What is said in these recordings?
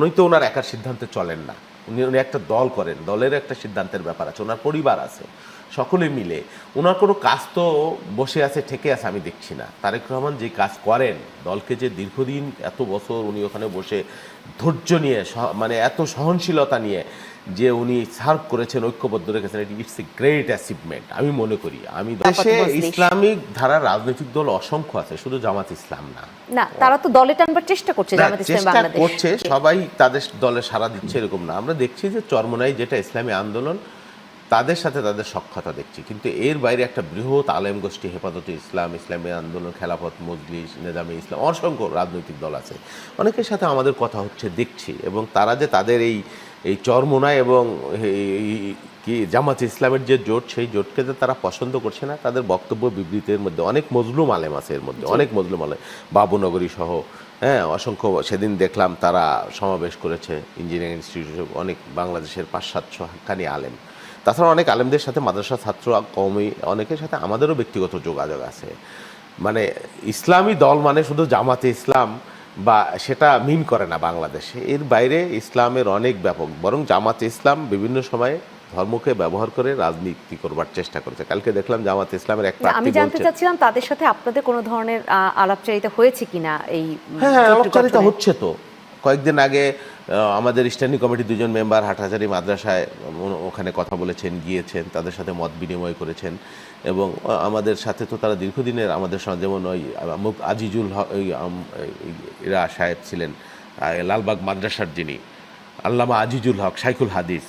উনি তো ওনার একার সিদ্ধান্তে চলেন না, উনি একটা দল করেন, দলের একটা সিদ্ধান্তের ব্যাপার আছে, ওনার পরিবার আছে, সকলে মিলে ওনার কোনো কাজ তো বসে আছে ঠেকে আছে আমি দেখছি না। তারেক রহমান যে কাজ করেন, দলকে যে দীর্ঘদিন এত বছর উনি ওখানে বসে ধৈর্য নিয়ে মানে এত সহনশীলতা নিয়ে যে উনি সার্ভ করেছেন, ঐক্যবদ্ধ রেখেছেন, ইটস এ গ্রেট অ্যাচিভমেন্ট আমি মনে করি। আমি দেশে ইসলামিক ধারার রাজনৈতিক দল অসংখ্য আছে, শুধু জামাত ইসলাম না। না, তারা তো দলে টানবার চেষ্টা করছে, জামাত ইসলাম বাংলাদেশ করছে, সবাই তাদের দলে সাড়া দিচ্ছে এরকম না। আমরা দেখছি যে চরমোনাই যেটা ইসলামী আন্দোলন, তাদের সাথে তাদের সখ্যতা দেখছি, কিন্তু এর বাইরে একটা বৃহৎ আলেম গোষ্ঠী, হেফাজতে ইসলাম, ইসলামী আন্দোলন, খেলাফত মজলিস, নেজামে ইসলাম, অসংখ্য রাজনৈতিক দল আছে, অনেকের সাথে আমাদের কথা হচ্ছে দেখছি। এবং তারা যে তাদের এই চরমোনাই এবং কি জামাত ইসলামের যে জোট, সেই জোটকে যে তারা পছন্দ করছে না, তাদের বক্তব্য বিবৃতির মধ্যে অনেক মজলুম আলেম আছে, এর মধ্যে অনেক মজলুম আলেম, বাবুনগরী সহ, হ্যাঁ, অসংখ্য। সেদিন দেখলাম তারা সমাবেশ করেছে ইঞ্জিনিয়ারিং ইনস্টিটিউট, অনেক বাংলাদেশের 500-700 হাক্কানি আলেম। তাছাড়া অনেক আলেমদের সাথে, মাদ্রাসা ছাত্র কওমি অনেকের সাথে আমাদেরও ব্যক্তিগত যোগাযোগ আছে। মানে ইসলামী দল মানে শুধু জামাতে ইসলাম বা সেটা মিন করে না বাংলাদেশে, এর বাইরে ইসলামের অনেক ব্যাপক, বরং জামাতে ইসলাম বিভিন্ন সময়ে ধর্মকে ব্যবহার করে রাজনীতি করবার চেষ্টা করেছে। কালকে দেখলাম জামাতে ইসলামের এক প্রার্থী, আমি জানতে চাচ্ছিলাম তাদের সাথে আপনাদের কোনো ধরনের আলাপচারিতা হয়েছে কিনা এই? হ্যাঁ, আলাপচারিতা হচ্ছে তো। কয়েকদিন আগে আমাদের স্ট্যান্ডিং কমিটির 2জন মেম্বার হাটহাজারী মাদ্রাসায় ওখানে কথা বলেছেন, গিয়েছেন, তাদের সাথে মত বিনিময় করেছেন। এবং আমাদের সাথে তো তারা দীর্ঘদিনের আমাদের সঙ্গে, যেমন ওই আজিজুল হক, ওই ইরা সাহেব ছিলেন লালবাগ মাদ্রাসার, যিনি আল্লামা আজিজুল হক শাইখুল হাদিস,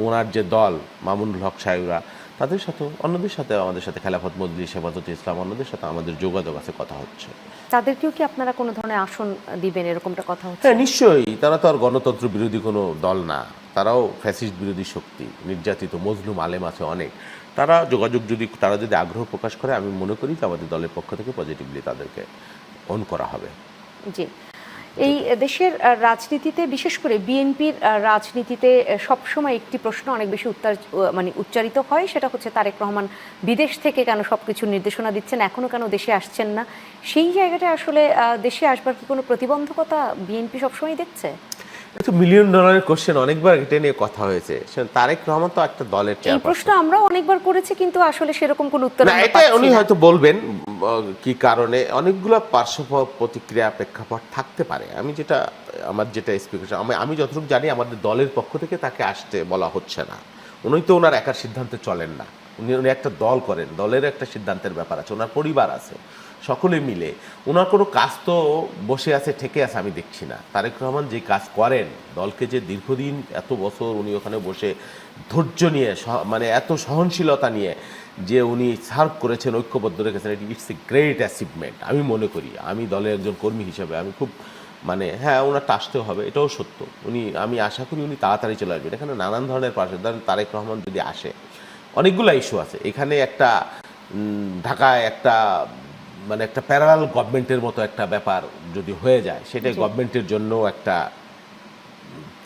ওনার যে দল মামুনুল হক সাহেবরা, তাদের সাথেও, অন্যদের সাথে, আমাদের সাথে খেলাফত মজলিস, হেফাজতে ইসলাম, অন্যদের সাথে আমাদের যোগাযোগ আছে, কথা হচ্ছে। তাদেরকেও কি আপনারা কোনো ধরনের আসন দিবেন, এরকমটা কথা হচ্ছে? হ্যাঁ, নিশ্চয়ই। তারা তো আর গণতন্ত্র বিরোধী কোনো দল না, তারাও ফ্যাসিস্ট বিরোধী শক্তি, নির্যাতিত মজলুম আলেম আছে অনেক। তারা যোগাযোগ যদি, তারা যদি আগ্রহ প্রকাশ করে, আমি মনে করি যে আমাদের দলের পক্ষ থেকে পজিটিভলি তাদেরকে অন করা হবে। জি, এই দেশের রাজনীতিতে, বিশেষ করে বিএনপির রাজনীতিতে সবসময় একটি প্রশ্ন অনেক বেশি উচ্চারিত হয়, সেটা হচ্ছে তারেক রহমান বিদেশ থেকে কেন সবকিছু নির্দেশনা দিচ্ছেন, এখনো কেন দেশে আসছেন না? সেই জায়গাটা আসলে দেশে আসবার কি কোনো প্রতিবন্ধকতা বিএনপি সবসময় দেখছে? এটা মিলিয়ন ডলারের কোশ্চেন, অনেকবার এটা নিয়ে কথা হয়েছে। তারেক রহমান তো একটা দলের এই চেয়ারপারসন। প্রশ্ন আমরাও অনেকবার করেছি, কিন্তু আসলে সেরকম কোনো উত্তর না, এটা উনি হয়তো বলবেন কি কারণে, অনেকগুলো পার্শ্ব প্রতিক্রিয়া, প্রেক্ষাপট থাকতে পারে। আমার যেটা এক্সপেকটেশন, আমি যতটুকু জানি, আমাদের দলের পক্ষ থেকে তাকে আসতে বলা হচ্ছে না। উনি তো ওনার একার সিদ্ধান্তে চলেন না, উনি একটা দল করেন, দলের একটা সিদ্ধান্তের ব্যাপার আছে, ওনার পরিবার আছে, সকলে মিলে ওনার কোনো কাজ তো বসে আছে ঠেকে আছে আমি দেখছি না। তারেক রহমান যে কাজ করেন, দলকে যে দীর্ঘদিন এত বছর উনি ওখানে বসে ধৈর্য নিয়ে, মানে এত সহনশীলতা নিয়ে যে উনি সার্ভ করেছেন, ঐক্যবদ্ধ রেখেছেন, ইটস এ গ্রেট অ্যাচিভমেন্ট আমি মনে করি। আমি দলের একজন কর্মী হিসেবে আমি খুব, মানে হ্যাঁ, ওনারটা আসতেও হবে, এটাও সত্য। আমি আশা করি উনি তাড়াতাড়ি চলে আসবেন। এখানে নানান ধরনের পাশে, ধরেন তারেক রহমান যদি আসে, অনেকগুলো ইস্যু আছে এখানে। একটা ঢাকায় একটা, মানে একটা প্যারালাল গভর্নমেন্টের মতো একটা ব্যাপার যদি হয়ে যায়, সেটাই গভর্নমেন্টের জন্য একটা,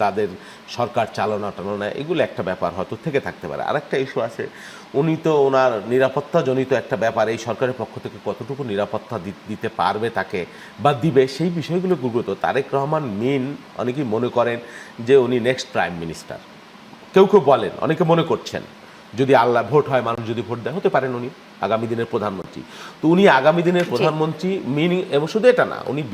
তাদের সরকার চালনা টালনা, এগুলো একটা ব্যাপার হয়তো থেকে থাকতে পারে। আরেকটা ইস্যু আছে, উনি তো ওনার নিরাপত্তাজনিত একটা ব্যাপার, এই সরকারের পক্ষ থেকে কতটুকু নিরাপত্তা দিতে পারবে তাকে বা দিবে, সেই বিষয়গুলো গুরুত্ব। তারেক রহমান অনেকেই মনে করেন যে উনি নেক্সট প্রাইম মিনিস্টার, কেউ কেউ বলেন, অনেকে মনে করছেন, যদি আল্লাহ ভোট হয়, মানুষ যদি ভোট দেয়, হতে পারেন উনি আগামী দিনের প্রধানমন্ত্রী। তো উনি আগামী দিনের প্রধানমন্ত্রী এবং শুধু এটা না, উনি